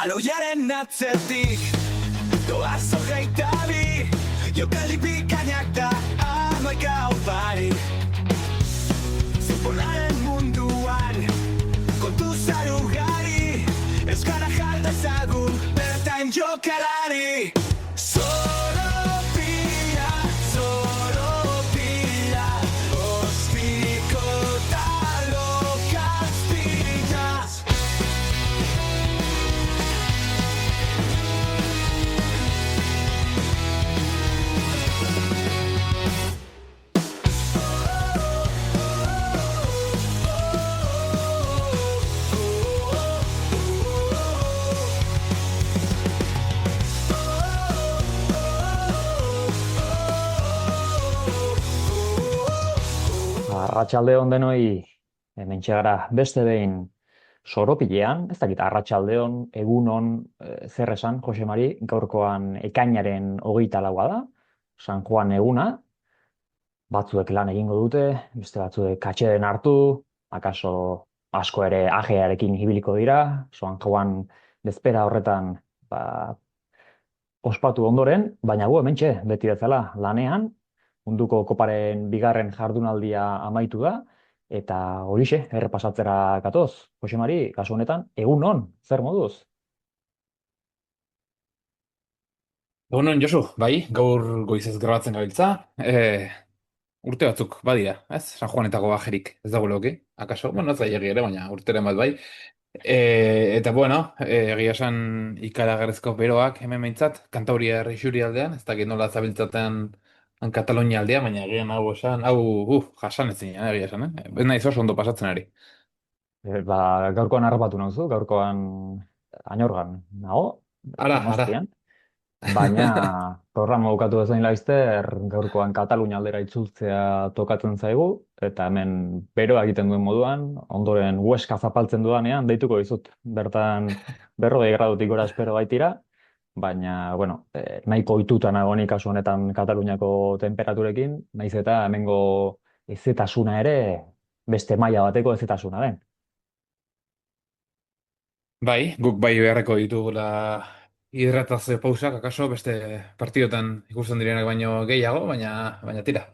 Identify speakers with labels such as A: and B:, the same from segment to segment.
A: Baloiaren atzetik doaz hogeita bi Jokaldi bikainak da hamaika opari Futbolaren munduan kontu zarugari Ez gara jardezagun bertain jokalari Zoropila, zoropila Ospiriko talokazpilaz
B: Arratsalde on denoi, hementxe gara beste behin soropilean, ez dakit arratsaldeon, egunon, zer esan, Jose Mari, gaurkoan ekainaren 24 da, San Juan eguna, batzuek lan egingo dute, beste batzuek katxeden hartu, akaso asko ere ajearekin ibiliko dira, San Juan bezpera horretan ospatu ondoren, baina gu hementxe, beti bezala lanean, munduko koparen bigarren jardunaldia amaitu da, eta horixe, errepasatzera gatoz. Jose Mari, kasu honetan, egun on, zer moduz?
C: Egunon, Josu, bai, gaur goizez grabatzen gabiltza. Urte batzuk, badira, ez? San Juanetako bajerik, ez dago loki, akaso? Bueno, ez da ere, baina urteren bat bai. Eta bueno, egia esan ikaragarrizko beroak hemen behintzat, Kantabria Isuri aldean, ez dakit nola zabiltzaten Katalonia aldea, baina egian hau esan, jasan ez zinen, egia esan, Ez naiz oso ondo pasatzen ari.
B: Gaurkoan harrapatu nauzu, gaurkoan Añorgan nago,
C: Ara,
B: Donostian. Baina programa bukatu bezain laizter gaurkoan Katalunia aldera itzultzea tokatzen zaigu, eta hemen beroa egiten duen moduan, ondoren Huesca zapaltzen dudanean, deituko dizut. Bertan 40 gradutik gora espero baitira, baina, bueno, nahiko ohituta nago ni kasu honetan Kataluniako temperaturekin, naiz eta hemengo hezetasuna ere beste maila bateko hezetasuna den.
C: Bai, guk bai beharreko ditugula hidratazio pausak, akaso beste partidotan ikusten direnak baino gehiago, baina tira.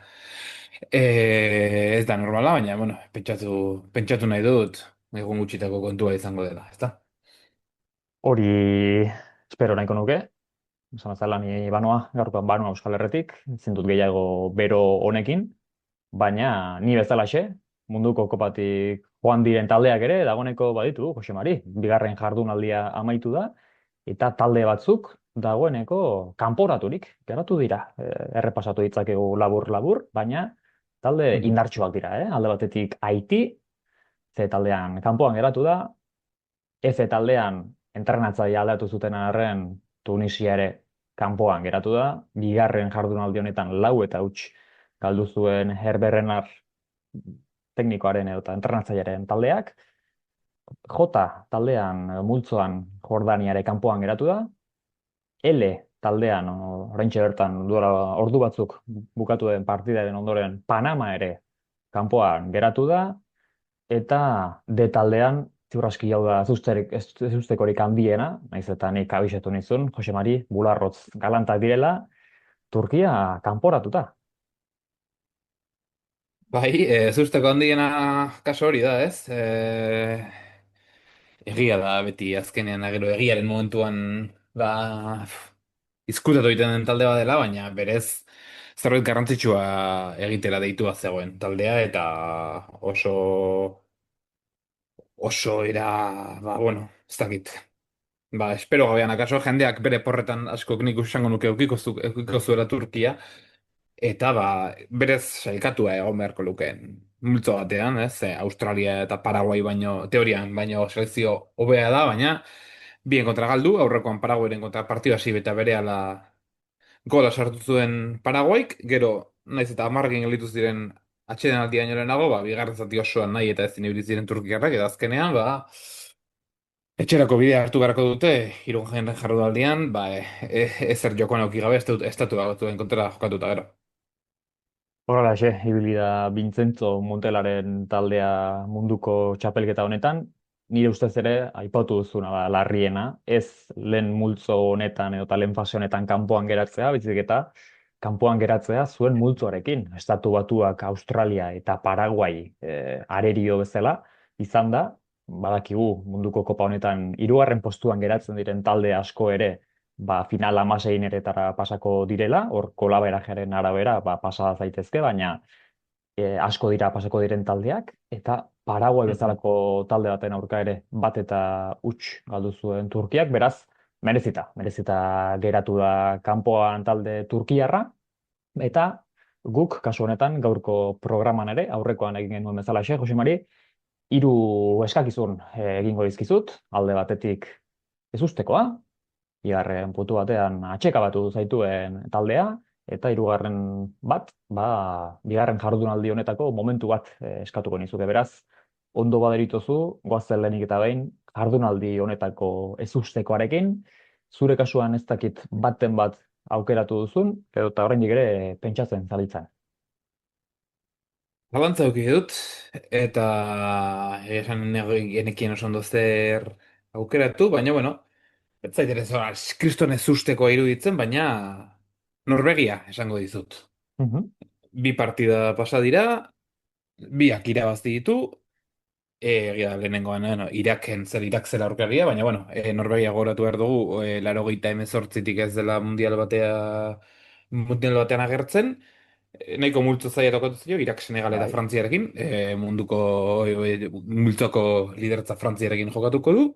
C: Ez da normala, baina, bueno, pentsatu nahi dut, egun gutxitako kontua izango dela, ezta?
B: Hori espero nahiko nuke, esan bezala ni banoa, gaurkoan banoa Euskal Herretik, ezin dut gehiago bero honekin, baina ni bezalaxe, munduko kopatik joan diren taldeak ere, dagoeneko baditu, Jose Mari, bigarren jardunaldia amaitu da, eta talde batzuk dagoeneko kanporaturik geratu dira. Errepasatu ditzakegu labur-labur, baina talde
C: Mhm.
B: indartsuak dira, Alde batetik Haiti, C taldean kanpoan geratu da, F taldean entrenatzailea aldatu zuten arren Tunisia ere kanpoan geratu da, bigarren jardunaldi honetan 4 eta huts galdu zuen Hervé Renard teknikoaren eta entrenatzailearen taldeak. J taldean multzoan Jordaniare kanpoan geratu da. L taldean oraintxe bertan duela ordu batzuk bukatu den partidaren ondoren Panama ere kanpoan geratu da. Eta D taldean ziur aski hau da ezustekorik handiena, naiz eta nik abisetu nizun, Jose Mari, bularrotz galantak direla, Turkia kanporatuta.
C: Bai, ez usteko handiena kaso hori da, ez? Egia da, beti azkenean, gero egiaren momentuan, ba, izkutatu egiten den talde bat dela, baina berez zerbait garrantzitsua egitera deitua zegoen taldea, eta oso era, bueno, ez dakit. Espero gabean, akaso jendeak bere porretan asko nik usango nuke eukiko zuela Turkia, eta berez sailkatua egon beharko lukeen multzo batean, ez? Australia eta Paraguay baino, teorian, baino selekzio hobea da, baina bien kontra galdu, aurrekoan Paraguayren kontra partidu hasi eta berehala gola sartu zuen Paraguayk, gero, naiz eta hamarrekin gelditu ziren atxeden aldi lehenago, bigarren zati osoan nahi eta ezin ibili ziren turkiarrak, eta azkenean, etxerako bidea hartu beharko dute, hirugarren jardunaldian, ezer jokoan auki gabe, estatu batuen kontra jokatuta gero.
B: Horrelaxe, ibili da Vincenzo Montelaren taldea munduko txapelketa honetan, nire ustez ere, aipatu duzuna da, larriena, ez lehen multzo honetan edo lehen fase honetan kanpoan geratzea, baizik eta kanpoan geratzea zuen multzoarekin. Estatu Batuak, Australia eta Paraguay arerio bezala izan da, badakigu munduko kopa honetan hirugarren postuan geratzen diren talde asko ere, ba, final hamaseineretara pasako direla, hor kolaberajaren arabera ba, pasa zaitezke, baina asko dira pasako diren taldeak, eta Paraguay
C: Mhm.
B: bezalako talde baten aurka ere bat eta huts galdu zuen Turkiak, beraz, merezita geratu da kanpoan talde turkiarra, eta guk, kasu honetan, gaurko programan ere, aurrekoan egin genuen bezalaxe, Jose Mari, hiru eskakizun egingo dizkizut, alde batetik ezustekoa, bigarren puntu batean atxekabatu zaituen taldea, eta hirugarren bat, ba, bigarren jardunaldi honetako momentu bat eskatuko nizuke. Beraz, ondo baderituzu, goazen lehenik eta behin, jardunaldi honetako ezustekoarekin, zure kasuan ez dakit baten bat aukeratu duzun, edo eta oraindik ere pentsatzen zabiltzan.
C: Zalantza eduki dut, eta esan genekien oso ondo zer aukeratu, baina, bueno, ez zait ere zoa, kriston ez usteko iruditzen, baina Norvegia esango dizut.
B: Mhm.
C: Bi partida pasa dira, biak irabazti ditu, egia da, lehenengoan, Irak zela aurkaria, baina, bueno, Norvegia goratu behar dugu, 98 ez dela mundial batean agertzen, nahiko multzo zaila tokatu zio, Irak, Senegal eta
B: Bai.
C: Frantziarekin, munduko multzoko lideratza Frantziarekin jokatuko du.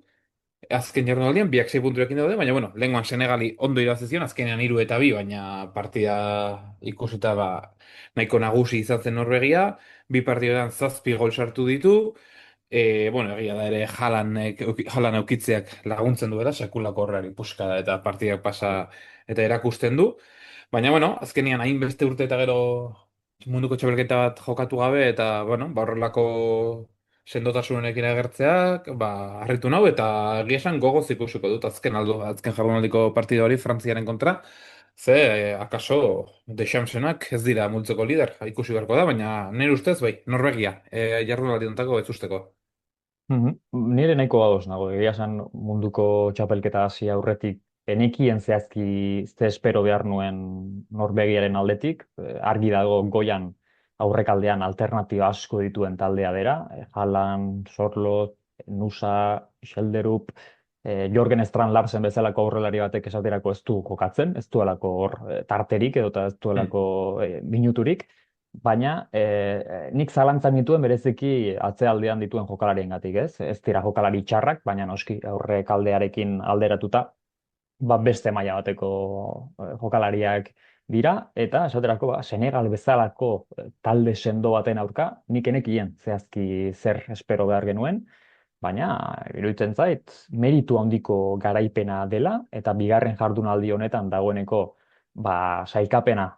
C: Azken jardunaldian, biak 6 punturekin daude, baina, bueno, lehengoan Senegali ondo irabazi zion, azkenean 3 eta 2, baina partida ikusita ba, nahiko nagusi izan zen Norvegia, bi partidetan 7 gol sartu ditu, bueno, egia da ere jalan aukitzeak laguntzen duela, sekulako horreari puskada eta partidak pasa eta erakusten du. Baina, bueno, azkenian hainbeste urte eta gero munduko txapelketa bat jokatu gabe, eta, bueno, ba, horrelako sendotasunekin agertzeak, ba, harritu nau, eta egia esan gogoz ikusiko dut azken jardunaldiko partida hori Frantziaren kontra, ze, akaso, Dechampsenak ez dira multzoko lider, ikusi beharko da, baina nire ustez, bai, Norvegia, jardunaldi hontako ez usteko.
B: Mhm. Nire nahiko ados nago, egia esan munduko txapelketa hasi aurretik enekien zehazki ze espero behar nuen Norvegiaren aldetik, argi dago goian aurrekaldean alternatiba asko dituen taldea dera, Haaland, Sorloth, Nusa, Schelderup, Jorgen Strand Larsen bezalako aurrelari batek esaterako ez du kokatzen, ez duelako hor tarterik edo ez
C: Hmm.
B: duelako minuturik, baina nik zalantzan dituen bereziki atzealdean dituen jokalariengatik, ez? Ez dira jokalari txarrak, baina noski aurre kaldearekin alderatuta, ba beste maila bateko jokalariak dira, eta esaterako ba, Senegal bezalako talde sendo baten aurka, nik enekien zehazki zer espero behar genuen, baina iruditzen zait meritu handiko garaipena dela, eta bigarren jardunaldi honetan dagoeneko ba, sailkapena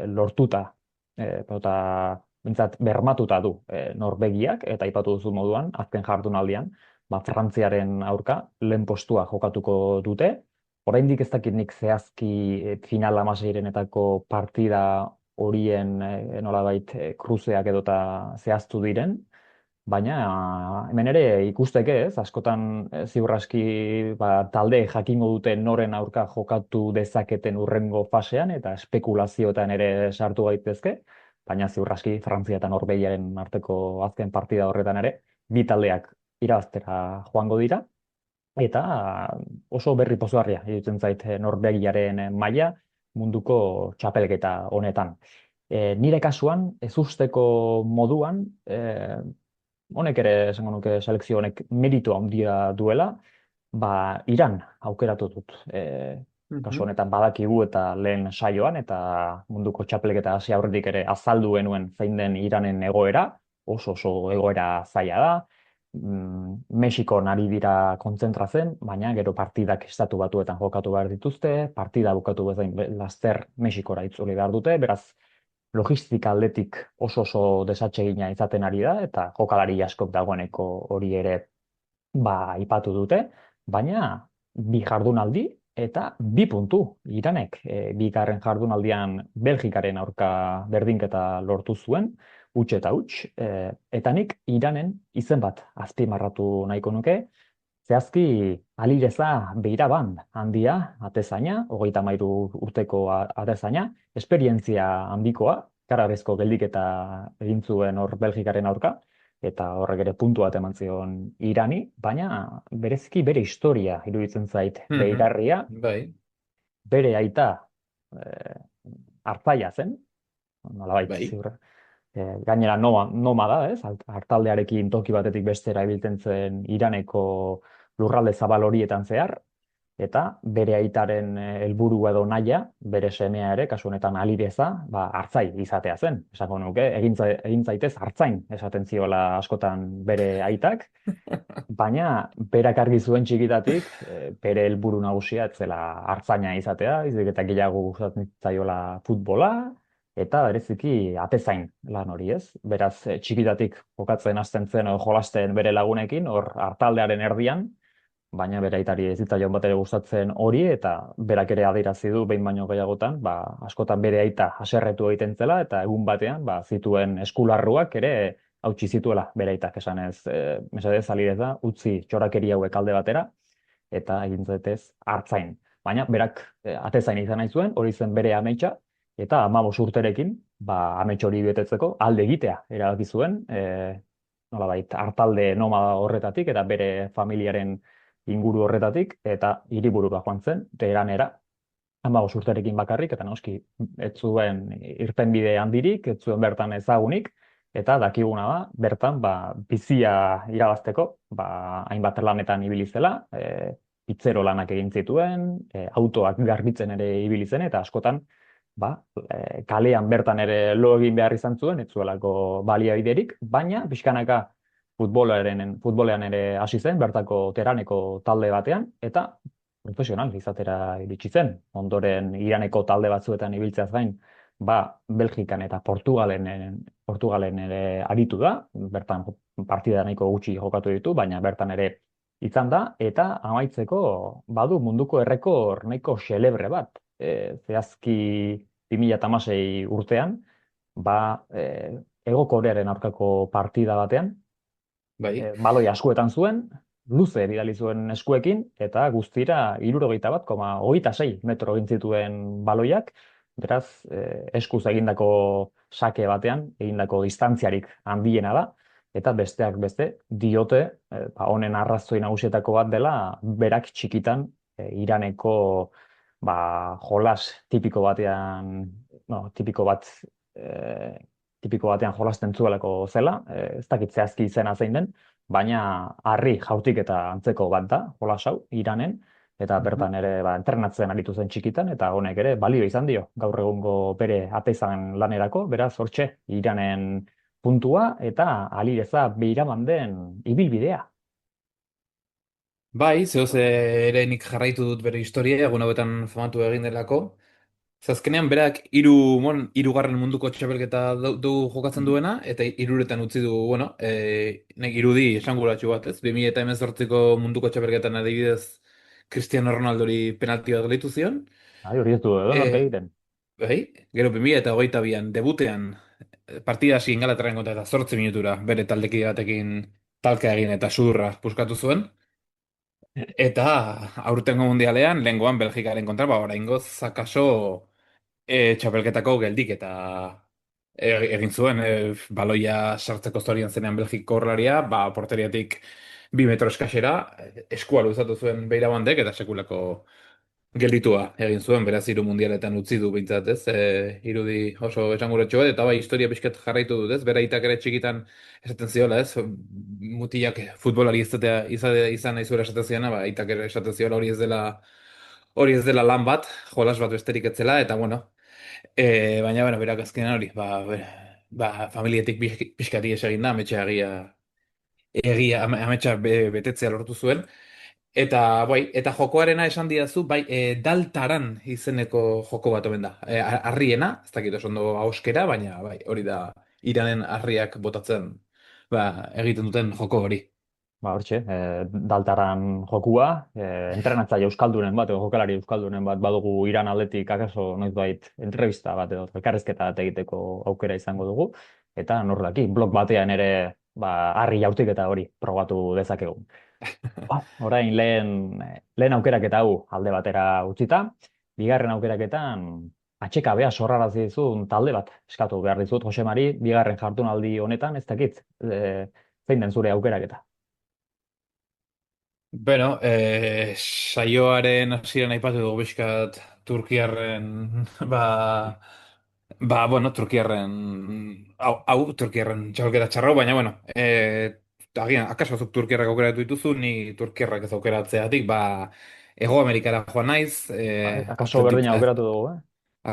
B: lortuta eta bintzat bermatuta du Norvegiak, eta aipatu duzu moduan, azken jardunaldian, ba, Frantziaren aurka lehen postua jokatuko dute. Oraindik ez dakit nik zehazki final hamaseirenetako partida horien nolabait kruzeak edota zehaztu diren, baina hemen ere ikusteke ez, askotan ziur aski ba, talde jakingo dute noren aurka jokatu dezaketen urrengo fasean eta espekulazioetan ere sartu gaitezke, baina ziur aski Frantzia eta Norvegiaren arteko azken partida horretan ere bi taldeak irabaztera joango dira, eta oso berri pozgarria iruditzen zait Norvegiaren maila munduko txapelketa honetan. Nire kasuan, ezusteko moduan, honek ere esango nuke selekzio honek meritu handia duela, ba Iran aukeratu dut. Kasu
C: Mhm.
B: honetan badakigu eta lehen saioan eta munduko txapelketa hasi aurretik ere azaldu genuen zein den Iranen egoera, oso egoera zaila da. Mexikon ari dira kontzentratzen, baina gero partidak estatu batuetan jokatu behar dituzte, partida bukatu bezain laster Mexikora itzuli behar dute, beraz logistika aldetik oso desatsegina izaten ari da, eta jokalari askok dagoeneko hori ere ba aipatu dute, baina bi jardunaldi eta bi puntu Iranek bigarren jardunaldian Belgikaren aurka berdinketa lortu zuen, huts eta huts, eta nik Iranen izen bat azpimarratu nahiko nuke, zehazki Alireza Beiraban handia, atezaina, 33 urteko atezaina, esperientzia handikoa, karabezko geldiketa egin zuen hor Belgikaren aurka, eta horrek ere puntu bat eman zion Irani, baina bereziki bere historia iruditzen zait beiragarria,
C: Bai,
B: bere aita arpaia zen, nolabait
C: bai.
B: ziur. Gainera nomada, ez? Artaldearekin toki batetik bestera ibiltzen zen Iraneko lurralde zabal horietan zehar, eta bere aitaren helburu edo nahia, bere semea ere, kasu honetan Alireza, artzai izatea zen. Esango nuke, egin zaitez artzain esaten ziola askotan bere aitak, baina berak argi zuen txikitatik, bere helburu nagusia ez zela artzaina izatea, baizik eta gehiago gustatzen zaiola futbola, eta bereziki atezain lan hori, ez? Beraz, txikitatik jokatzen hasten zen edo jolasten bere lagunekin, hor artaldearen erdian, baina bere aitari ez zitzaion bat ere gustatzen hori, eta berak ere adierazi du behin baino gehiagotan, askotan bere aita haserretu egiten zela, eta egun batean, zituen eskularruak ere hautsi zituela bere aitak esanez, mesedez Alireza, utzi txorakeri hauek alde batera, eta egin zaitez artzain. Baina berak atezain izan nahi zuen, hori zen bere ametsa, eta 15 urterekin, amets hori betetzeko alde egitea erabaki zuen, nolabait artalde nomada horretatik eta bere familiaren inguru horretatik, eta hiriburura joan zen, Teheranera, 15 urterekin bakarrik, eta noski ez zuen irtenbide handirik, ez zuen bertan ezagunik, eta dakiguna da, bertan bizia irabazteko, hainbat lanetan ibili zela, pitzero lanak egin zituen, autoak garbitzen ere ibili zen, eta askotan kalean bertan ere lo egin behar izan zuen, ez zuelako baliabiderik, baina pixkanaka futbolean ere hasi zen, bertako Teheraneko talde batean, eta profesional izatera iritsi zen. Ondoren Iraneko talde batzuetan ibiltzeaz gain, Belgikan eta Portugalen ere aritu da, bertan partida nahiko gutxi jokatu ditu, baina bertan ere izan da, eta amaitzeko badu munduko errekor nahiko xelebre bat. Zehazki 2016 urtean, Hego Korearen aurkako partida batean,
C: Bai.
B: baloi askuetan zuen, luze bidali zuen eskuekin, eta guztira 61,26 metro egin zituen baloiak, beraz, eskuz egindako sake batean, egindako distantziarik handiena da, eta besteak beste diote, honen arrazoi nagusietako bat dela, berak txikitan Iraneko jolas tipiko batean, tipiko batean jolasten zuelako zela, ez dakit zehazki izena zein den, baina harri jautik eta antzeko bat da, jolas hau, Iranen, eta bertan ere entrenatzen aritu zen txikitan, eta honek ere balio izan dio, gaur egungo bere ateizan lanerako, beraz hortxe, Iranen puntua, eta Alireza Beiraban den ibilbidea.
C: Bai, zehoz ere nik jarraitu dut bere historia, egun hauetan famatu egin delako. Azkenean berak hirugarren munduko txapelketa du jokatzen duena, eta hiruretan utzi du, nek irudi esanguratsu bat, ez? 2018ko munduko txapelketan adibidez Cristiano Ronaldori penalti bat gehitu zion.
B: Hori ez du edo nork
C: E,
B: egiten.
C: bai, gero 2022an debutean partida hasi Ingalaterraren kontra eta 8 minutura bere taldeki batekin talka egin eta sudurra puskatu zuen. Eta aurtengo mundialean, lehengoan Belgikaren kontra, oraingoz akaso txapelketako geldik eta egin zuen baloia sartzeko zorian zenean Belgiko horlaria, porteriatik 2 metro eskasera, eskua luzatu zuen Beirabandek eta sekulako gelditua egin zuen, beraz hiru mundialetan utzi du behintzat, ez? Irudi oso esanguratsu bat, eta historia pixkat jarraitu dut, ez? Bera aitak ere txikitan esaten ziola, ez? Mutilak futbolari izan nahi zuela esaten ziona, aitak ere esaten ziola hori ez dela lan bat, jolas bat besterik ez zela, eta baina, berak azkenean hori, familietik pixkati esagin da, ametsa betetzea lortu zuen. Eta jokoarena esan didazu, Daltaran izeneko joko bat omen da. Harriena, ez dakit oso ondo auskera, baina hori da Iranen harriak botatzen egiten duten joko hori.
B: Hortxe, Daltaran jokua, entrenatzaile euskaldunen bat, edo jokalari euskaldunen bat badugu Iran aldetik akaso noizbait entrevista bat edo elkarrizketa bat egiteko aukera izango dugu. eta nor daki, blok batean ere harri jaurtiketa hori probatu dezakegu. Orain lehen aukeraketa hau alde batera utzita, bigarren aukeraketan atxekabea sorrarazi dizun talde bat eskatu behar dizut, Josemari, bigarren jardunaldi honetan, ez dakit, zein den zure aukeraketa.
C: Bueno, saioaren hasieran aipatu dugu bizkat Turkiarren, bueno, Turkiarren, Turkiarren txabalketa txarrau, baina, bueno, agian, akaso zuk Turkiarrak aukeratu dituzu, ni Turkiarrak ez aukeratzeatik, Hego Amerikara joan naiz,
B: Bai, akaso berdina aukeratu dugu, eh?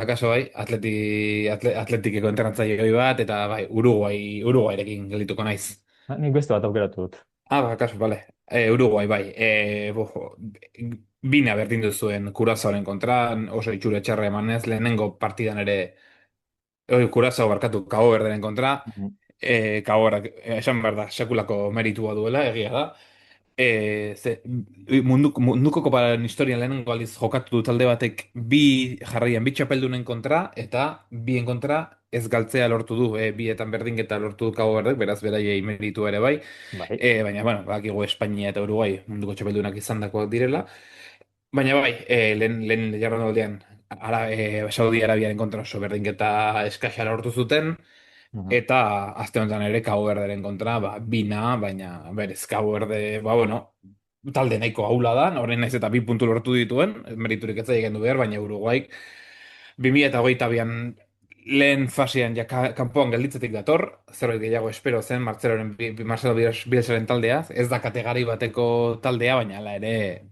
C: akaso bai, atletikeko entrenatzaile bat, eta bai, Uruguairekin geldituko naiz.
B: Nik beste bat aukeratu dut.
C: Kasu, bale. Uruguai, bai. Bina berdindu zuen Kurazaoren kontra, oso itxure txarra emanez, lehenengo partidan ere, Kurazao barkatu Cabo Verderen kontra,
B: Mhm.
C: Cabo Verdeak, esan behar da, sekulako meritua duela, egia da. Munduko koparen historian lehenengo aldiz jokatu du talde batek jarraian bi txapeldunen kontra, eta bien kontra ez galtzea lortu du, bietan berdinketa lortu du Cabo Verdek, beraz beraiei meritua ere bai.
B: Bai.
C: Baina, bueno, bakigu Espainia eta Uruguai munduko txapeldunak izandakoak direla. Baina bai, lehen jardunaldian Saudi Arabiaren kontra oso berdinketa eskaxa lortu zuten,
B: Mhm.
C: eta aste honetan ere Cabo Verderen kontra, bina, baina berez Cabo Verde, bueno, talde nahiko ahula da, horren naiz eta 2 puntu lortu dituen, meriturik ez zaik gendu behar, baina Uruguaik 2022an lehen fasean ja kanpoan gelditzetik dator, zerbait gehiago espero zen Marcelo Bielsaren taldea, ez da kategori bateko taldea, baina hala ere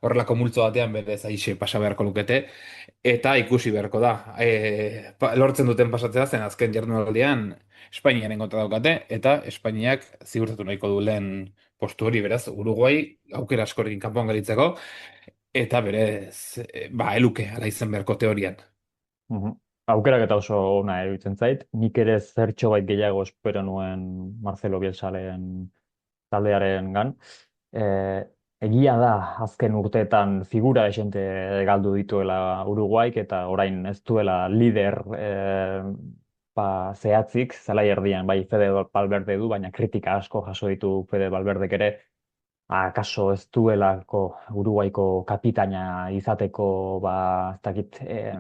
C: horrelako multzo batean berez aixe pasa beharko lukete, eta ikusi beharko da. Lortzen duten pasatzea zen azken jardunaldian Espainiaren kontra daukate, eta Espainiak ziurtatu nahiko du lehen postu hori, beraz, Uruguai aukera askorekin kanpoan gelditzeko, eta berez, eluke, ala izan beharko teorian.
B: Mhm. Aukerak eta oso ona iruditzen zait. Nik ere zertxo bait gehiago espero nuen Marcelo Bielsaren taldearen gan. Egia da, azken urteetan figura esente galdu dituela Uruguaik eta orain ez duela lider zehatzik, zelai erdian, bai Fede Valverde du, baina kritika asko jaso ditu Fede Valverdek ere, akaso ez duelako Uruguaiko kapitaina izateko, ez dakit, eh,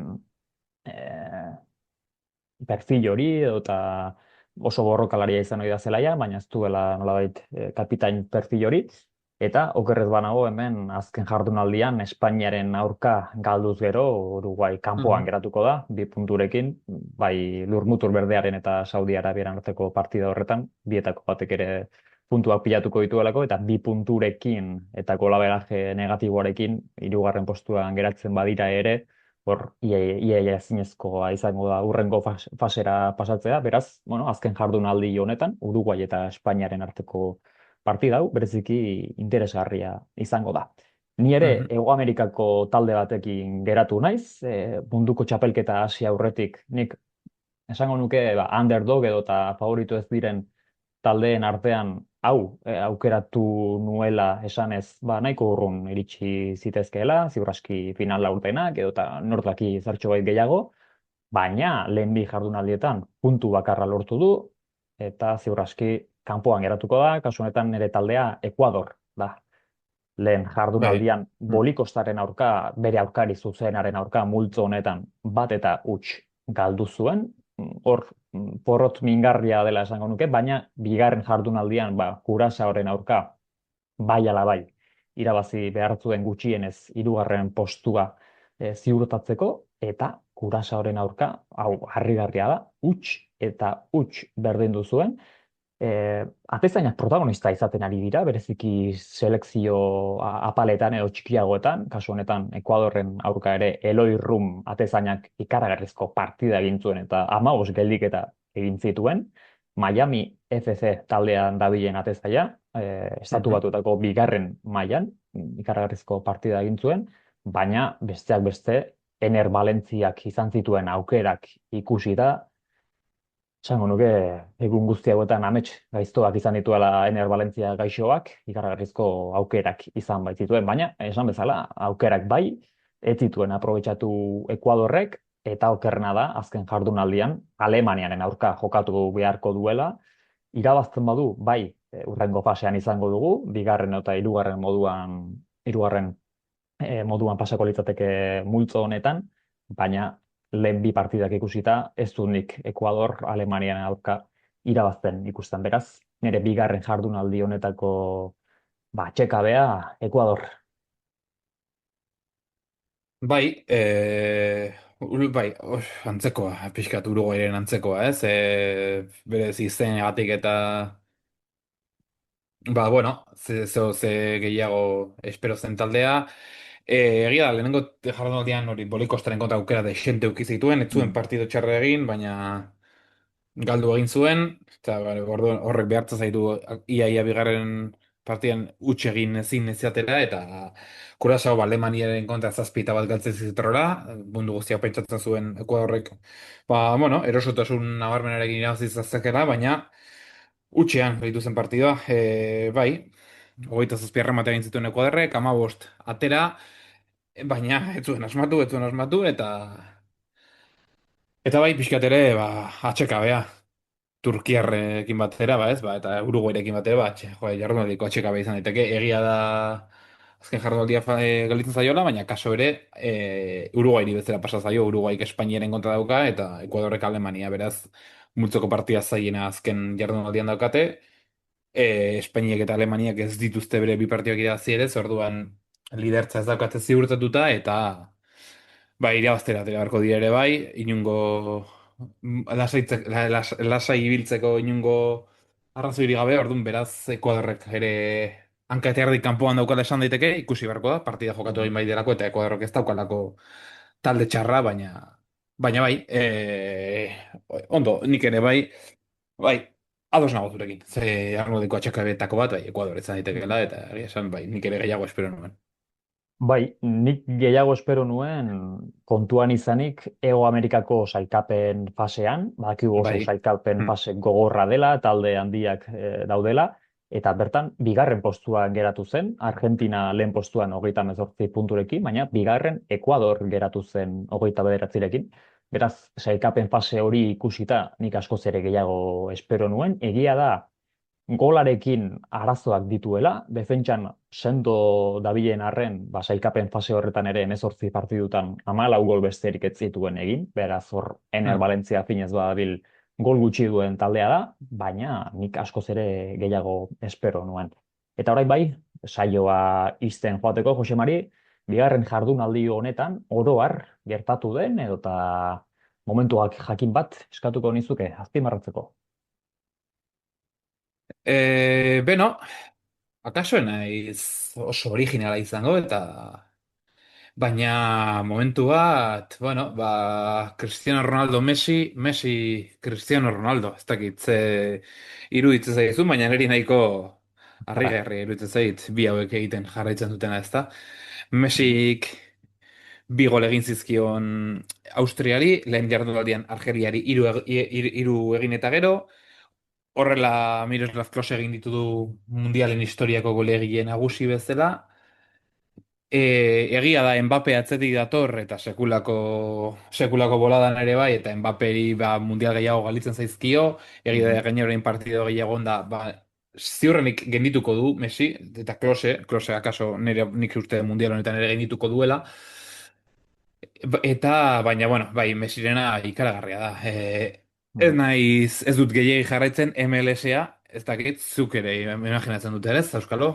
B: perfil hori edota oso borrokalaria izan ohi da zelaia, baina ez duela nolabait kapitain perfil hori. Eta okerrez banago hemen azken jardunaldian Espainiaren aurka galduz gero Uruguai kanpoan
C: Mhm.
B: geratuko da, 2 punturekin, bai Lurmutur Berdearen eta Saudi Arabiaren arteko partida horretan, bietako batek ere puntuak pilatuko dituelako, eta 2 punturekin eta golaberaje negatiboarekin hirugarren postuan geratzen badira ere, hor ia ezinezkoa izango da hurrengo fasera pasatzea, beraz, bueno, azken jardunaldi honetan Uruguai eta Espainiaren arteko partida hau bereziki interesgarria izango da. Ni ere
C: Mhm.
B: Hego Amerikako talde batekin geratu naiz, munduko txapelketa hasi aurretik nik esango nuke underdog edo eta favorito ez diren taldeen artean hau aukeratu nuela esanez nahiko urrun iritsi zitezkeela, ziur aski final laurdenak edo eta nortaki zertxo bait gehiago, baina lehen bi jardunaldietan puntu bakarra lortu du, eta ziur aski kanpoan geratuko da, kasu honetan nire taldea Ekuador da. Lehen
C: Bai.
B: jardunaldian
C: Mm.
B: Bolikostaren aurka, bere aurkari zuzenaren aurka multzo honetan bat eta huts galdu zuen. Hor porrot mingarria dela esango nuke, baina bigarren jardunaldian Kurasaoren aurka bai ala bai irabazi behar zuen gutxienez hirugarren postua ziurtatzeko, eta Kurasaoren aurka, hau harrigarria da, huts eta huts berdindu zuen. Atezainak protagonista izaten ari dira, bereziki selekzio apaletan edo txikiagoetan, kasu honetan Ekuadorren aurka ere Eloi Rum atezainak ikaragarrizko partida egin zuen eta 15 geldiketa egin zituen. Miami FC taldean dabilen atezaia, estatu
C: Mhm.
B: batuetako bigarren mailan ikaragarrizko partida egin zuen, baina besteak beste Ener Valentziak izan zituen aukerak ikusi da, esango nuke egun guzti hauetan amets gaiztoak izan dituela Ener Valentzia gaixoak, ikaragarrizko aukerak izan baitzituen, baina esan bezala aukerak bai, ez zituen aprobetxatu Ekuadorrek, eta okerrena da, azken jardunaldian, Alemaniaren aurka jokatu beharko duela, irabazten badu, bai, hurrengo fasean izango dugu, bigarren eta hirugarren moduan pasako litzateke multzo honetan, baina lehen bi partidak ikusita, ez du nik Ekuador Alemaniaren aurka irabazten ikusten. Beraz, nire bigarren jardunaldi honetako txekabea Ekuador.
C: Bai, bai, antzekoa, pixkat Uruguairen antzekoa, ez? Berez izenagatik eta, bueno, ze gehiago espero zen taldea. Egia da, lehenengo jardunaldian hori Bolikostaren kontra aukera de xente uki zituen, ez zuen partido txarra egin, baina galdu egin zuen, eta orduan horrek behartzen zaitu ia bigarren partidan huts egin ezin eziatera, eta Kurazao Alemaniaren kontra zazpita bat galtzen zitorrela, mundu guztia pentsatzen zuen Ekuadorrek, bueno, erosotasun nabarmenarekin irabazi zezakela, baina hutsean gehitu zen partidua, bai, hogeita zazpi erremate egin zituen Ekuadorrek, 15 atera, baina ez zuen asmatu, eta bai, pixkat ere, atxekabea. Turkiarrekin batera, ez, eta Uruguairekin batera, jardunaldiko atxekabe izan daiteke, egia da azken jardunaldia gelditzen zaiola, baina kaso ere, Uruguairi bezala pasa zaio, Uruguaik Espainiaren kontra dauka, eta Ekuadorrek Alemania, beraz, multzoko partida zaiena azken jardunaldian daukate, Espainiak eta Alemaniak ez dituzte bere bi partidak irabazi ere, orduan lidertza ez daukate ziurtatuta, eta irabaztera atera beharko dira ere bai, inungo lasai ibiltzeko inungo arrazoirik gabe, orduan beraz Ekuadorrek ere hanka eta erdi kanpoan daukala esan daiteke, ikusi beharko da, partida jokatu egin bai delako, eta Ekuadorrek ez daukalako talde txarra, baina bai, ondo, nik ere bai, ados nago zurekin, ze arnodiko atxakabetako bat, bai, Ekuador ez daitekeela, eta egia esan, bai, nik ere gehiago espero nuen.
B: Bai, nik gehiago espero nuen kontuan izanik Hego Amerikako sailkapen fasean, badakigu oso
C: Bai.
B: sailkapen
C: Hmm.
B: fase gogorra dela, talde handiak daudela, eta bertan bigarren postuan geratu zen, Argentina lehen postuan 38 punturekin, baina bigarren Ekuador geratu zen 29rekin. Beraz, sailkapen fase hori ikusita nik askoz ere gehiago espero nuen. Egia da, golarekin arazoak dituela, defentsan sendo dabilen arren, sailkapen fase horretan ere 18 partidutan 14 gol besterik ez zituen egin, beraz hor Ener
C: Hmm.
B: Valencia finez badabil gol gutxi duen taldea da, baina nik askoz ere gehiago espero nuen. Eta orain bai, saioa izten joateko, Jose Mari, bigarren jardunaldi honetan, oro har gertatu den, edota momentuak jakin bat eskatuko nizuke, azpimarratzeko.
C: Beno, akaso naiz oso originala izango, eta baina momentu bat, bueno, Cristiano Ronaldo Messi, Messi Cristiano Ronaldo, ez dakit ze iruditzen zaizu, baina niri nahiko harrigarri iruditzen zait bi hauek egiten jarraitzen dutena, ezta? Messik bi gol egin zizkion Austriari, lehen jardunaldian Argeliari hiru egin eta gero, horrela Miroslav Klose egin ditu du mundialen historiako golegile nagusi bezala. Egia da Mbappe atzetik dator eta sekulako boladan ere bai, eta Mbapperi mundial gehiago galitzen zaizkio, egia da gainera orain partido gehiago onda, ziurrenik gendituko du Messi, eta Klose akaso nik uste mundial honetan ere gendituko duela, eta baina bueno, bai, Messirena ikaragarria da. Ez naiz, ez dut gehiegi jarraitzen MLS-a, ez dakit, zuk ere imaginatzen dut ere, ez, Euskalo,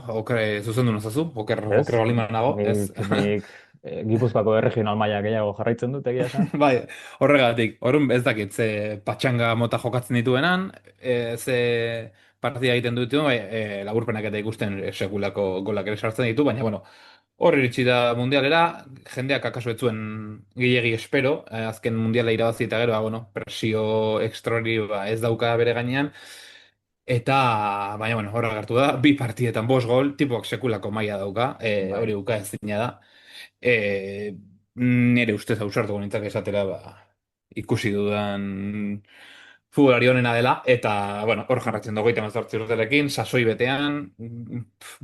C: zuzendu nazazu,
B: Ez,
C: oker balima nago, ez.
B: nik Gipuzkoako regional maila gehiago jarraitzen dut, egia esan.
C: Bai, horregatik, orrun ez dakit, ze patxanga mota jokatzen dituenan, ze partida egiten dut, bai, laburpenak eta ikusten sekulako golak ere sartzen ditu, baina, bueno, hor iritsi da mundialera, jendeak akaso ez zuen gehiegi espero, azken mundiala irabazi eta gero, bueno, presio ekstra hori ez dauka bere gainean, eta, baina, bueno, horra gertu da, bi partidetan 5 gol, tipoak sekulako maila dauka,
B: Bai.
C: hori uka ezina da. E, Nire ustez ausartuko nintzak esatera ikusi dudan futbolari onena dela, eta, bueno, hor jarratzen dugu 38 urterekin, sasoi betean,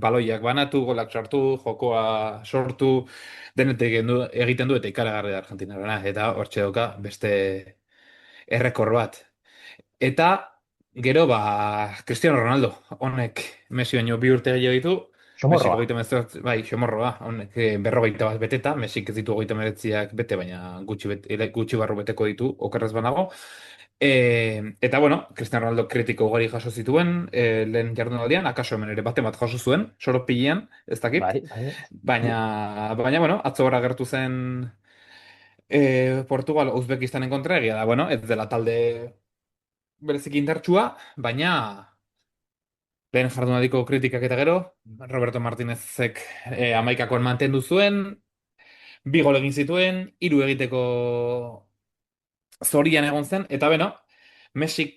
C: baloiak banatu, golak sartu, jokoa sortu, denetik egiten du eta ikaragarri da Argentinarena, eta hortxe dauka beste errekor bat. Eta gero, Cristiano Ronaldo, honek Messi baino 2 urte gehiago ditu, Messi
B: Xomorroa.
C: 38, bai, xomorroa, honek 41 beteta, Messi ez ditu 39 bete, baina gutxi barru beteko ditu, okerrez banago. Eta bueno, Cristiano Ronaldo kritiko ugari jaso zituen, lehen jardunaldian, akaso hemen ere bat jaso zuen, soropilean, ez dakit.
B: Bai, bai.
C: Baina bueno, atzo gara gertu zen Portugal Uzbekistanen kontra, egia da, bueno, ez dela talde bereziki indartsua, baina lehen jardunaldiko kritikak eta gero, Roberto Martinezek 11-koan mantendu zuen, 2 gol egin zituen, 3 egiteko zorian egon zen, eta beno, Messik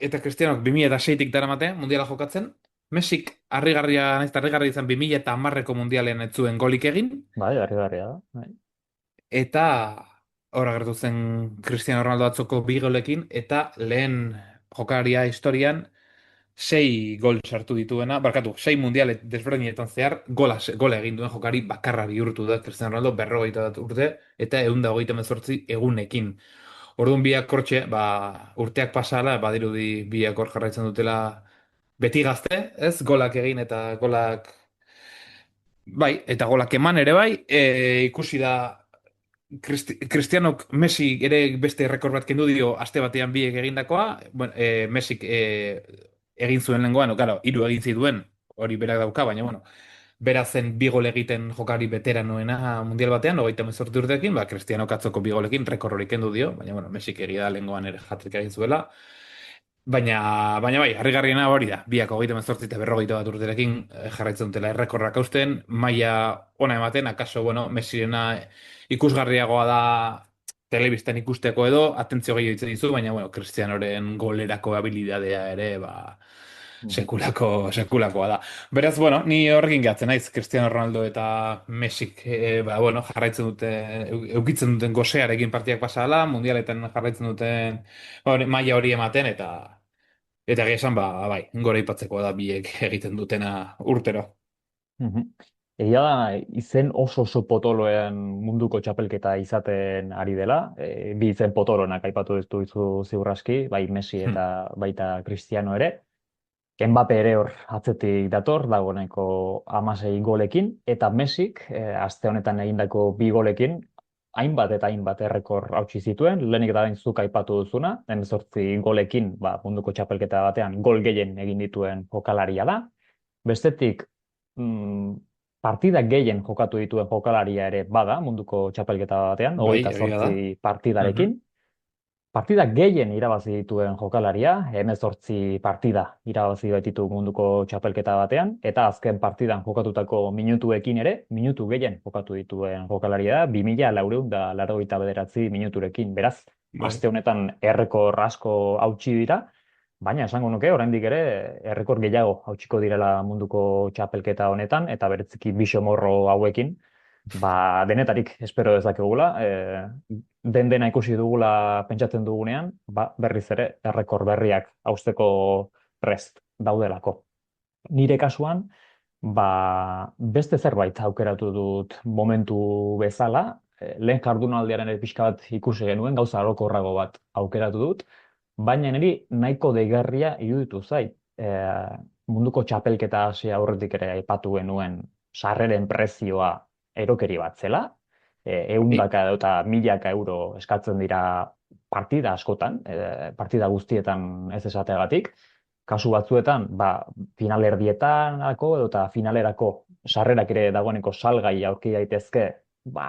C: eta Cristianok 2006-tik daramate mundiala jokatzen, Messik harrigarria, naiz eta harrigarria izan 2010ko mundialean ez zuen golik egin,
B: Bai, harrigarria da. Bai.
C: eta hor agertu zen Cristiano Ronaldo atzoko 2 golekin, eta lehen jokaria historian 6 gol sartu dituena, barkatu, 6 mundiale desberdinetan zehar, gola egin duen jokari bakarra bihurtu da Cristiano Ronaldo 51 urte, eta 128 egunekin. Orduan biak kortxe, urteak pasala, badirudi biak hor jarraitzen dutela beti gazte, ez? Golak egin eta golak, bai, eta golak eman ere bai, ikusi da Cristianok Messi ere beste rekord bat kendu dio aste batean biek egindakoa, bueno, Messik egin zuen lehengoan, claro, 3 egin zituen, hori berak dauka, baina bueno, bera zen 2 gol egiten jokari veteranoena mundial batean, 38 urteekin, Cristiano atzoko 2 golekin rekord hori kendu dio, baina bueno, Messik egia da lehengoan ere hat-trick egin zuela. Baina bai, harrigarriena hori da. Biak 38 eta 51 urterekin jarraitzen dutela errekorrak hausten, maila ona ematen, akaso, bueno, Messirena ikusgarriagoa da telebistan ikusteko edo, atentzio gehiago ditzen dizu, baina, bueno, Cristianoren golerako habilidadea ere,
B: Mhm.
C: sekulakoa da. Beraz, bueno, ni horrekin gehatzen naiz, Cristiano Ronaldo eta Messik, bueno, jarraitzen dute, eukitzen duten gosearekin partiak pasala, mundialetan jarraitzen duten maila hori ematen, eta egia esan, bai, gora ipatzeko da biek egiten dutena urtero.
B: Mhm. Egia da, izen oso potoloen munduko txapelketa izaten ari dela. Bi izen potolonak aipatu dizu ziur aski, bai Messi
C: Hmm.
B: eta baita Cristiano ere. Mbappe ere hor atzetik dator, dagoeneko 16 golekin, eta Messik, aste honetan egindako 2 golekin, hainbat eta hainbat errekor hautsi zituen, lehenik da bain zuk aipatu duzuna, 18 golekin, munduko txapelketa batean gol gehien egin dituen jokalaria da. Bestetik, mm, partida gehien jokatu dituen jokalaria ere bada munduko txapelketa batean,
C: Bai,
B: hogeita
C: egia da.
B: zortzi partidarekin.
C: Mhm.
B: Partida gehien irabazi dituen jokalaria, 18 partida irabazi baititu munduko txapelketa batean, eta azken partidan jokatutako minutuekin ere, minutu gehien jokatu dituen jokalaria da, 2489 minuturekin, beraz,
C: Bai.
B: aste honetan errekor asko hautsi dira, baina esango nuke, oraindik ere, errekor gehiago hautsiko direla munduko txapelketa honetan, eta bereziki bisomorro hauekin, denetarik espero dezakegula, dena ikusi dugula pentsatzen dugunean, berriz ere errekor berriak hausteko prest daudelako. Nire kasuan, beste zerbait aukeratu dut momentu bezala, lehen jardunaldiaren ere pixka bat ikusi genuen, gauza orokorrago bat aukeratu dut, baina niri nahiko deigarria iruditu zait. Munduko txapelketa hasi aurretik ere aipatu genuen sarreren prezioa erokeri bat zela,
C: Bai.
B: ehundaka eta milaka euro eskatzen dira partida askotan, partida guztietan ez esateagatik, kasu batzuetan, finalerdietanako edo eta finalerako sarrerak ere dagoeneko salgai aurki daitezke,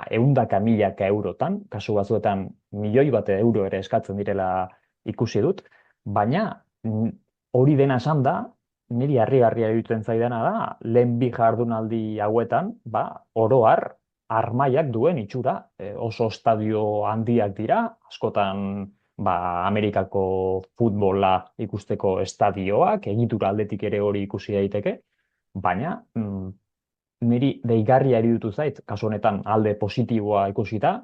B: ehundaka milaka eurotan, kasu batzuetan milioi bat euro ere eskatzen direla ikusi dut, baina hori dena esan da, niri harrigarria iruditzen zaidana da, lehen bi jardunaldi hauetan, oro har, armaiak duen itxura, oso estadio handiak dira, askotan Amerikako futbola ikusteko estadioak, egitura aldetik ere hori ikusi daiteke, baina niri deigarria iruditu zait, kasu honetan alde positiboa ikusita,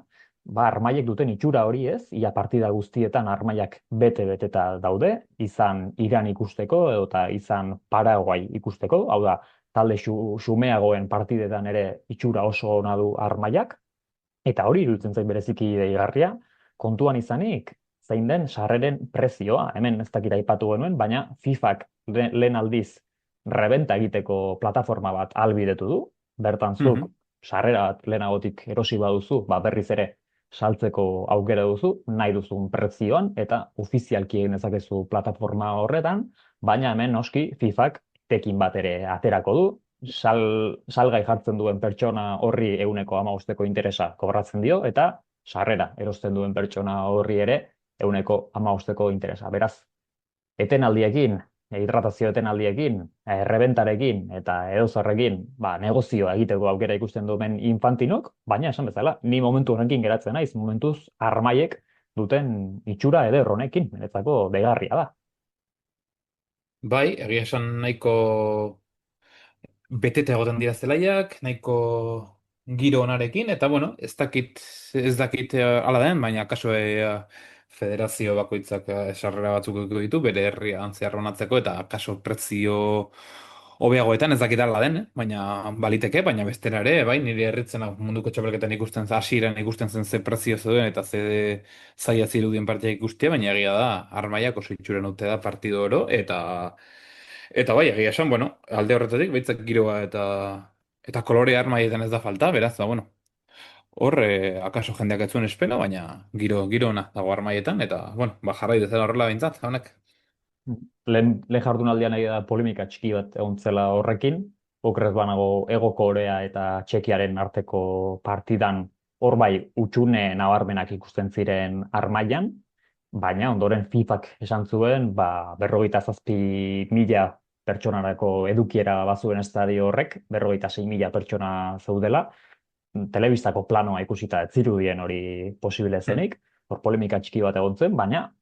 B: armaiek duten itxura hori ez, ia partida guztietan armaiak bete-beteta daude, izan Iran ikusteko eta izan Paraguay ikusteko, hau da, talde xumeagoen partidetan ere itxura oso ona du armaiak, eta hori iruditzen zait bereziki deigarria, kontuan izanik, zein den sarreren prezioa, hemen ez dakit aipatu genuen, baina FIFAk lehen aldiz rebenta egiteko plataforma bat ahalbidetu du, bertan zuk
C: Mhm.
B: sarrera bat lehenagotik erosi baduzu, berriz ere saltzeko aukera duzu, nahi duzun prezioan, eta ofizialki egin dezakezu plataforma horretan, baina hemen noski FIFAk tekin bat ere aterako du, salgai jartzen duen pertsona horri ehuneko hamabosteko interesa kobratzen dio, eta sarrera erosten duen pertsona horri ere ehuneko hamabosteko interesa. Beraz, etenaldiekin, hidratazio etenaldiekin, errebentarekin eta edozarrekin, negozioa egiteko aukera ikusten duen infantinok, baina esan bezala, ni momentu honekin geratzen naiz, momentuz armaiek duten itxura eder honekin, niretzako deigarria da.
C: Bai, egia esan nahiko beteta egoten dira zelaiak, nahiko giro onarekin, eta bueno, ez dakit hala den, baina kaso federazio bakoitzak sarrera batzuk edukiko ditu, bere herria zehar onatzeko, eta kaso prezio hobeagoetan ez dakit hala den, baina baliteke, baina bestera ere, bai, nire herritzen munduko txapelketan ikusten zen, hasieran ikusten zen ze prezio zeuden, eta ze zaila zirudien partia ikustea, baina egia da, armaiak oso itxuren dute da partido oro, eta bai, egia esan, bueno, alde horretatik, baitzak giroa eta kolore armaietan ez da falta, beraz, bueno, hor, akaso jendeak ez zuen espero, baina giro ona dago armaietan, eta, bueno, jarrai dezala horrela behintzat, honek.
B: Lehen jardunaldian egia da polemika txiki bat egon zela horrekin, okrez banago Ego Korea eta Txekiaren arteko partidan hor bai utxune nabarmenak ikusten ziren armailan, baina ondoren FIFAk esan zuen 57.000 pertsonarako edukiera bazuen estadio horrek, 56.000 pertsona zeudela, telebistako planoa ikusita ez zirudien hori posible
C: Hmm.
B: zenik, hor polemika txiki bat egon zen, baina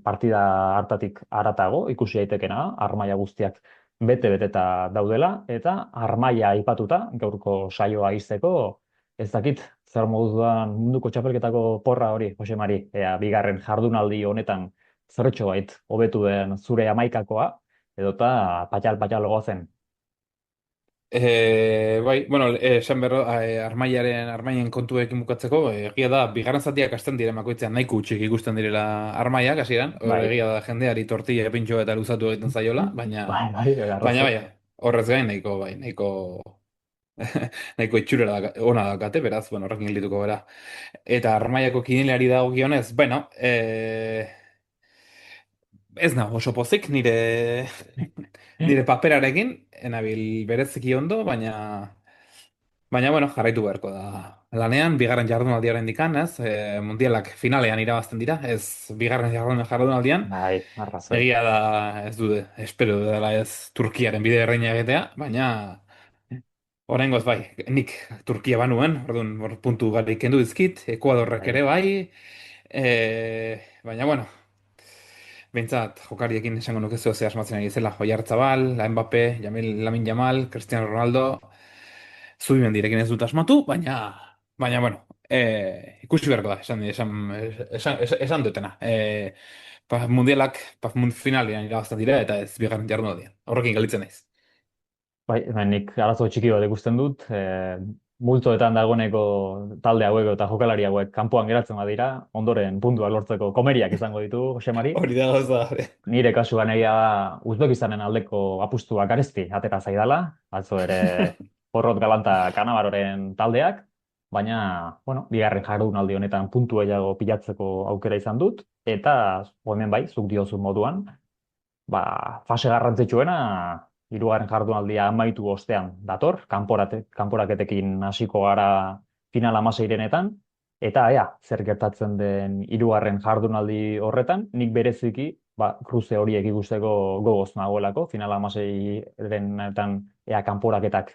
B: partida hartatik haratago ikusi daitekena, armaia guztiak bete-beteta daudela, eta armaia aipatuta, gaurko saioa izteko, ez dakit, zer moduan munduko txapelketako porra hori, Jose Mari, ea bigarren jardunaldi honetan zertxo bait hobetu den zure amaikakoa, edota patxal-patxal gozen.
C: Bai, bueno, esan berro, armaien kontuekin bukatzeko, egia da, bigarren zatiak hasten dire makoitzean nahiko utxik ikusten direla armaiak, hasieran, hor
B: Bai.
C: egia da jendeari tortilla pintxo eta luzatu egiten zaiola, baina,
B: Bai,
C: baina,
B: arrazoi.
C: bai, horrez gain nahiko nahiko itxurera ona dakate, beraz, bueno, horrekin geldituko gara. Eta armaiako kinilari dagokionez, bueno, ez nago oso pozik nire paperarekin, enabil bereziki ondo, baina bueno, jarraitu beharko da. Lanean, bigarren jardunaldiaren dikan, ez? Mundialak finalean irabazten dira, ez bigarren jardunaldian.
B: Bai, arrazoi.
C: Egia da, ez dute, espero dela ez Turkiaren bide erreina egitea, baina oraingoz bai, nik Turkia banuen, orduan hor puntu gari kendu dizkit, Ekuadorrek
B: Bai.
C: ere bai, baina bueno, behintzat jokariekin esango nuke zeo ze asmatzen ari zela, Oyarzabal, Mbappé, Lamine Yamal, Cristiano Ronaldo, Zubimendirekin ez dut asmatu, baina bueno, ikusi beharko da, esan dutena. Mundialak, finalean irabazten dira, eta ez bigarren jardunaldian. Horrekin galitzen naiz.
B: Bai, nik arazo txiki bat ikusten dut, multzoetan dagoeneko talde hauek eta jokalari hauek kanpoan geratzen badira, ondoren puntuak lortzeko komeriak izango ditu, Jose Mari.
C: Hori da gauza.
B: Nire kasuan egia da Uzbekistanen aldeko apustuak garesti atera zaidala, atzo ere porrot galanta Kanavaroren taldeak, baina, bueno, bigarren jardunaldi honetan puntu gehiago pilatzeko aukera izan dut, eta hemen bai, zuk diozun moduan, fase garrantzitsuena hirugarren jardunaldia amaitu ostean dator, kanporaketekin hasiko gara final hamaseirenetan, eta ea, zer gertatzen den hirugarren jardunaldi horretan, nik bereziki, kruze horiek ikusteko gogoz nagoelako, final hamaseirenetan ea kanporaketak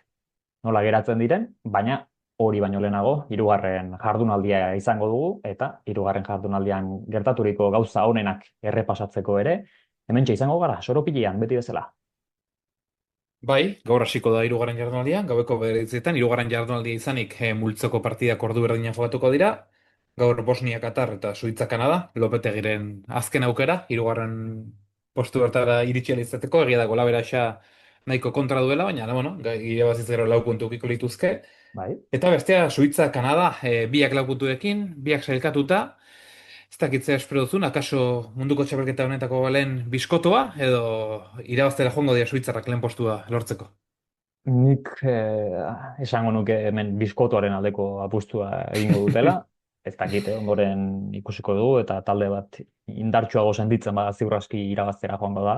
B: nola geratzen diren, baina hori baino lehenago, hirugarren jardunaldia izango dugu, eta hirugarren jardunaldian gertaturiko gauza honenak errepasatzeko ere, hementxe izango gara, soropilian, beti bezala.
C: Bai, gaur hasiko da hirugarren jardunaldia, gaueko bederatzietan, hirugarren jardunaldia izanik multzoko partidak ordu berdinak jokatuko dira. gaur Bosnia, Katar eta Suitza, Kanada, Lopetegiren azken aukera, hirugarren postu bertara iritsi ahal izateko, egia da golaberaxa nahiko kontra duela, baina, bueno, irabaziz gero 4 puntu ukiko lituzke.
B: Bai.
C: Eta bestea, Suitza, Kanada, biak 4 punturekin, biak sailkatuta, ez dakitzea espero duzun, akaso munduko txapelketa honetako lehen biskotoa, edo irabaztera joango dira Suitzarrak lehen postua lortzeko.
B: Nik esango nuke hemen biskotuaren aldeko apustua egingo dutela. Ez dakite, ondoren ikusiko dugu, eta talde bat indartsuago sentitzen bada ziur aski irabaztera joango da,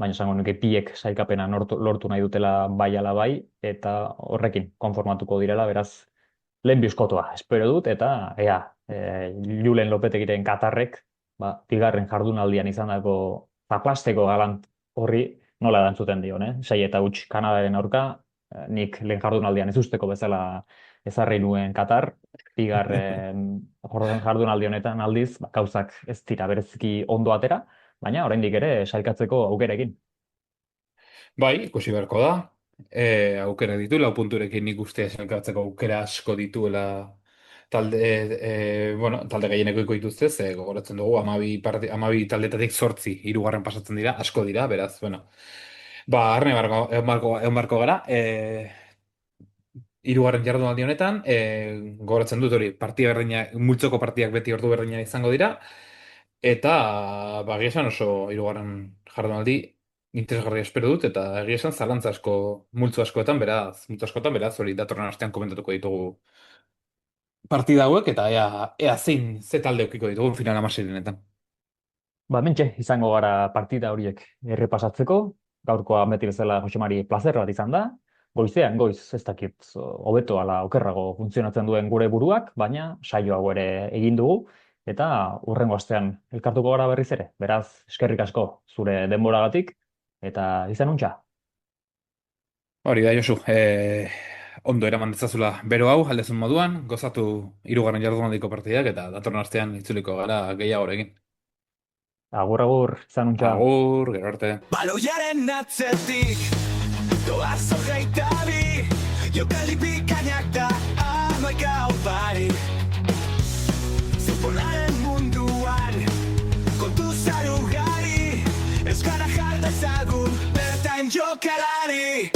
B: baina esango nuke biek sailkapena lortu nahi dutela bai ala bai, eta horrekin konformatuko direla, beraz, lehen biskotoa espero dut, eta Julen Lopetegiren Katarrek, bigarren jardunaldian izandako zaplasteko galant horri nola erantzuten dion, 6-0 Kanadaren aurka, nik lehen jardunaldian ez usteko bezala ezarri nuen Katar, bigarren jardunaldi honetan aldiz, gauzak ez dira bereziki ondo atera, baina oraindik ere sailkatzeko aukerekin.
C: Bai, ikusi beharko da. Aukera ditu, 4 punturekin nik uste sailkatzeko aukera asko dituela talde gehieneko dituzte, ze gogoratzen dugu, 12 taldetatik 8 hirugarren pasatzen dira, asko dira, beraz, bueno. Arne egon barko gara, hirugarren jardunaldi honetan, gogoratzen dut hori, multzoko partidak beti ordu berdina izango dira, eta egia esan oso hirugarren jardunaldi interesgarria espero dut, eta egia esan zalantza asko, multzo askotan, beraz, hori datorren astean komentatuko ditugu partida hauek, eta ea ze talde eukiko ditugu final 16-etan.
B: Mentxe, izango gara partida horiek errepasatzeko, gaurkoa beti bezala Jose Mari plazer bat izan da, goiz, ez dakit, hobeto ala okerrago funtzionatzen duen gure buruak, baina saio hau ere egin dugu, eta hurrengo astean elkartuko gara berriz ere. Beraz, eskerrik asko zure denboragatik, eta izan untxa.
C: Hori da, Josu, ondo eraman dezazula bero hau, aldezun moduan, gozatu hirugarren jardunaldiko partidak, eta datorren astean itzuliko gara gehiagorekin.
B: Agur, izan untxa.
C: Agur, gero arte.
A: Baloiaren atzetik doaz hogeita bi jokaldi bikainak da hamaika opari futbolaren munduan kontu zaru gari ez gara jarta ezagun bertain jokalari